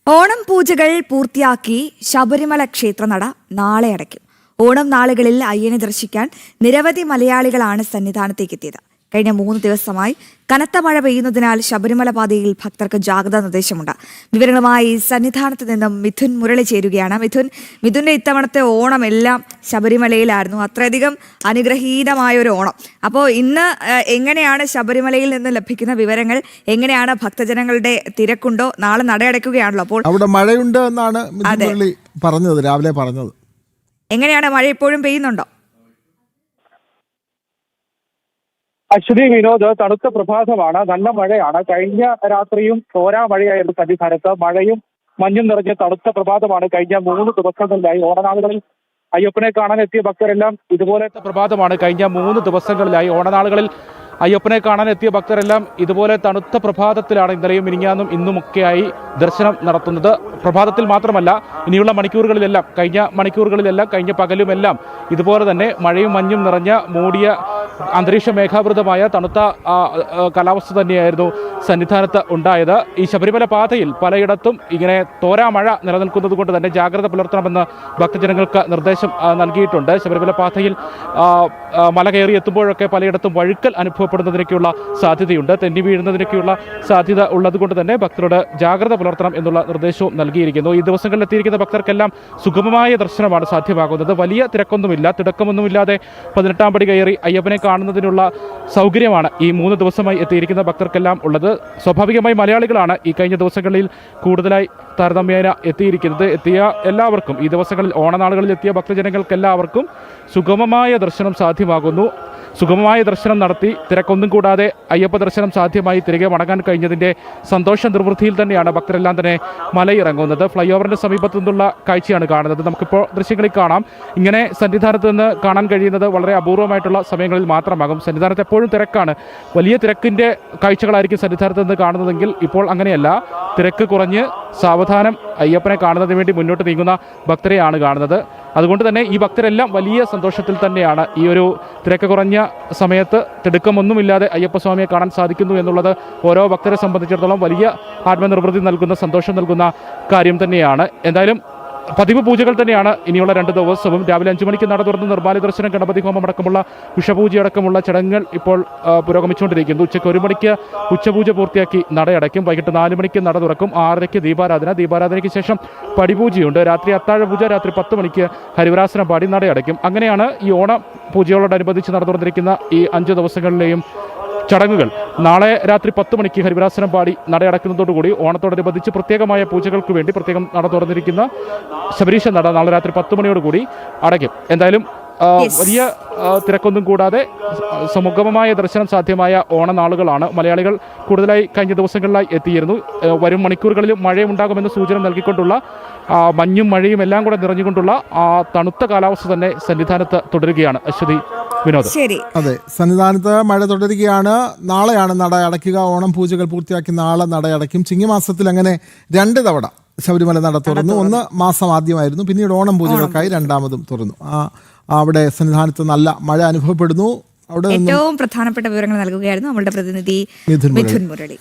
ഓണം പൂജകൾ പൂർത്തിയാക്കി ശബരിമല ക്ഷേത്രനട നാളെ അടയ്ക്കും. ഓണം നാളുകളിൽ അയ്യനെ ദർശിക്കാൻ നിരവധി മലയാളികളാണ് സന്നിധാനത്തേക്ക് എത്തിയത്. കഴിഞ്ഞ 3 ദിവസമായി കനത്ത മഴ പെയ്യുന്നതിനാൽ ശബരിമല പാതയിൽ ഭക്തർക്ക് ജാഗ്രതാ നിർദ്ദേശമുണ്ട്. വിവരങ്ങളുമായി സന്നിധാനത്ത് നിന്നും മിഥുൻ മുരളി ചേരുകയാണ്. മിഥുന്റെ ഇത്തവണത്തെ ഓണം എല്ലാം ശബരിമലയിലായിരുന്നു. അത്രയധികം അനുഗ്രഹീതമായ ഒരു ഓണം. അപ്പോൾ ഇന്ന് എങ്ങനെയാണ് ശബരിമലയിൽ നിന്ന് ലഭിക്കുന്ന വിവരങ്ങൾ? എങ്ങനെയാണ് ഭക്തജനങ്ങളുടെ തിരക്കുണ്ടോ? നാളെ നടയടയ്ക്കുകയാണല്ലോ. അപ്പോൾ അവിടെ മഴയുണ്ട് എന്നാണ് മിഥുൻ മുരളി പറഞ്ഞത്, രാവിലെ പറഞ്ഞത്. എങ്ങനെയാണ്? മഴ ഇപ്പോഴും പെയ്യുന്നുണ്ടോ? അശ്വതി, വിനോദ്, തണുത്ത പ്രഭാതമാണ്. നല്ല മഴയാണ്. കഴിഞ്ഞ രാത്രിയും തോരാ മഴയായിരുന്നു സന്നിധാനത്ത്. മഴയും മഞ്ഞും നിറഞ്ഞ തണുത്ത പ്രഭാതമാണ് കഴിഞ്ഞ 3 ദിവസങ്ങളിലായി. ഓണനാളുകളിൽ അയ്യപ്പനെ കാണാൻ എത്തിയ ഭക്തരെല്ലാം ഇതുപോലെ പ്രഭാതമാണ് കഴിഞ്ഞ 3 ദിവസങ്ങളിലായി. ഓണനാളുകളിൽ അയ്യപ്പനെ കാണാൻ എത്തിയ ഭക്തരെല്ലാം ഇതുപോലെ തണുത്ത പ്രഭാതത്തിലാണ് ഇന്നലെയും മിനിഞ്ഞാന്നും ഇന്നുമൊക്കെയായി ദർശനം നടത്തുന്നത്. പ്രഭാതത്തിൽ മാത്രമല്ല, ഇനിയുള്ള മണിക്കൂറുകളിലെല്ലാം, കഴിഞ്ഞ പകലുമെല്ലാം ഇതുപോലെ തന്നെ മഴയും മഞ്ഞും നിറഞ്ഞ മൂടിയ അന്തരീക്ഷ മേഘാവൃതമായ തണുത്ത കാലാവസ്ഥ തന്നെയായിരുന്നു സന്നിധാനത്ത് ഉണ്ടായത്. ഈ ശബരിമല പാതയിൽ പലയിടത്തും ഇങ്ങനെ തോരാ മഴ നിലനിൽക്കുന്നത് കൊണ്ട് തന്നെ ജാഗ്രത പുലർത്തണമെന്ന് ഭക്തജനങ്ങൾക്ക് നിർദ്ദേശം നൽകിയിട്ടുണ്ട്. ശബരിമല പാതയിൽ മല കയറി എത്തുമ്പോഴൊക്കെ പലയിടത്തും വഴുക്കൽ അനുഭവപ്പെടുന്നതിനൊക്കെയുള്ള സാധ്യതയുണ്ട്. തെന്നി വീഴുന്നതിനൊക്കെയുള്ള സാധ്യത ഉള്ളതുകൊണ്ട് തന്നെ ഭക്തരോട് ജാഗ്രത പുലർത്തണം എന്നുള്ള നിർദ്ദേശവും നൽകിയിരിക്കുന്നു. ഈ ദിവസങ്ങളിൽ എത്തിയിരിക്കുന്ന ഭക്തർക്കെല്ലാം സുഗമമായ ദർശനമാണ് സാധ്യമാകുന്നത്. വലിയ തിരക്കൊന്നുമില്ല, തിടക്കമൊന്നുമില്ലാതെ 18-ാം പടി കയറി അയ്യപ്പനെ കാണുന്നതിനുള്ള സൗകര്യമാണ് ഈ 3 ദിവസമായി എത്തിയിരിക്കുന്ന ഭക്തർക്കെല്ലാം ഉള്ളത്. സ്വാഭാവികമായി മലയാളികളാണ് ഈ കഴിഞ്ഞ ദിവസങ്ങളിൽ കൂടുതലായി താരതമ്യേന എത്തിയിരിക്കുന്നത്. എത്തിയ എല്ലാവർക്കും, ഈ ദിവസങ്ങളിൽ ഓണനാളുകളിൽ എത്തിയ ഭക്തജനങ്ങൾക്കെല്ലാവർക്കും സുഗമമായ ദർശനം സാധ്യമാകുന്നു. സുഗമമായ ദർശനം നടത്തി തിരക്കൊന്നും കൂടാതെ അയ്യപ്പ ദർശനം സാധ്യമായി തിരികെ മടങ്ങാൻ കഴിഞ്ഞതിൻ്റെ സന്തോഷ നിർവൃത്തിയിൽ തന്നെയാണ് ഭക്തരെല്ലാം തന്നെ മലയിറങ്ങുന്നത്. ഫ്ലൈ ഓവറിൻ്റെ സമീപത്തു നിന്നുള്ള കാഴ്ചയാണ് കാണുന്നത്. നമുക്കിപ്പോൾ ദൃശ്യങ്ങളിൽ കാണാം. ഇങ്ങനെ സന്നിധാനത്ത് നിന്ന് കാണാൻ കഴിയുന്നത് വളരെ അപൂർവമായിട്ടുള്ള സമയങ്ങളിൽ മാത്രമാകും. സന്നിധാനത്ത് എപ്പോഴും തിരക്കാണ്. വലിയ തിരക്കിൻ്റെ കാഴ്ചകളായിരിക്കും സന്നിധാനത്ത് നിന്ന് കാണുന്നതെങ്കിൽ ഇപ്പോൾ അങ്ങനെയല്ല. തിരക്ക് കുറഞ്ഞ് സാവധാനം അയ്യപ്പനെ കാണുന്നതിന് വേണ്ടി മുന്നോട്ട് നീങ്ങുന്ന ഭക്തരെയാണ് കാണുന്നത്. അതുകൊണ്ട് തന്നെ ഈ ഭക്തരെല്ലാം വലിയ സന്തോഷത്തിൽ തന്നെയാണ്. ഈ ഒരു തിരക്ക് കുറഞ്ഞ സമയത്ത് തിടുക്കമൊന്നുമില്ലാതെ അയ്യപ്പസ്വാമിയെ കാണാൻ സാധിക്കുന്നു എന്നുള്ളത് ഓരോ ഭക്തരെ സംബന്ധിച്ചിടത്തോളം വലിയ ആത്മനിർവൃത്തി നൽകുന്ന, സന്തോഷം നൽകുന്ന കാര്യം തന്നെയാണ്. എന്തായാലും പതിവ് പൂജകൾ തന്നെയാണ് ഇനിയുള്ള 2 ദിവസവും. രാവിലെ 5 മണിക്ക് നട തുറന്ന് നിർമ്മാല്യ ദർശനം, ഗണപതി ഹോമം അടക്കമുള്ള ഉഷപൂജയടക്കമുള്ള ചടങ്ങുകൾ ഇപ്പോൾ പുരോഗമിച്ചുകൊണ്ടിരിക്കുന്നു. ഉച്ചയ്ക്ക് 1 മണിക്ക് ഉച്ചപൂജ പൂർത്തിയാക്കി നടയടയ്ക്കും. വൈകിട്ട് 4 മണിക്ക് നട തുറക്കും. 6:30 ദീപാരാധനയ്ക്ക് ശേഷം പടിപൂജയുണ്ട്. രാത്രി അത്താഴപൂജ. രാത്രി 10 മണിക്ക് ഹരിവരാസനം പാടി നടയടയ്ക്കും. അങ്ങനെയാണ് ഈ ഓണ പൂജകളോടനുബന്ധിച്ച് നട തുറന്നിരിക്കുന്ന ഈ 5 ദിവസങ്ങളിലെയും ചടങ്ങുകൾ. നാളെ രാത്രി 10 മണിക്ക് ഹരിവരാസനം പാടി നടയടക്കുന്നതോടുകൂടി ഓണത്തോടനുബന്ധിച്ച് പ്രത്യേകമായ പൂജകൾക്ക് വേണ്ടി പ്രത്യേകം നട തുറന്നിരിക്കുന്ന ശബരീശ നട നാളെ രാത്രി 10 മണിയോടുകൂടി അടയ്ക്കും. എന്തായാലും വലിയ തിരക്കൊന്നും കൂടാതെ സുഗമമായ ദർശനം സാധ്യമായ ഓണനാളുകളാണ്. മലയാളികൾ കൂടുതലായി കഴിഞ്ഞ ദിവസങ്ങളിലായി എത്തിയിരുന്നു. വരും മണിക്കൂറുകളിൽ മഴയുണ്ടാകുമെന്ന് സൂചന നൽകിക്കൊണ്ടുള്ള മഞ്ഞും മഴയും എല്ലാം കൂടെ നിറഞ്ഞുകൊണ്ടുള്ള തണുത്ത കാലാവസ്ഥ തന്നെ സന്നിധാനത്ത് തുടരുകയാണ്. അശ്വതി, വിനോദ്. അതെ, സന്നിധാനത്ത് മഴ തുടരുകയാണ്. നാളെയാണ് നട അടയ്ക്കുക. ഓണം പൂജകൾ പൂർത്തിയാക്കി നാളെ നട അടയ്ക്കും. ചിങ്ങമാസത്തിൽ അങ്ങനെ 2 തവണ ശബരിമല നട തുറന്നു. 1 മാസം ആദ്യമായിരുന്നു, പിന്നീട് ഓണം പൂജകൾക്കായി 2ാമതും തുറന്നു. അവിടെ സന്നിധാനത്ത് നല്ല മഴ അനുഭവപ്പെടുന്നു. അവിടെ ഏറ്റവും പ്രധാനപ്പെട്ട വിവരങ്ങൾ നൽകുകയായിരുന്നു നമ്മളുടെ പ്രതിനിധി മിഥുൻ മുരളി.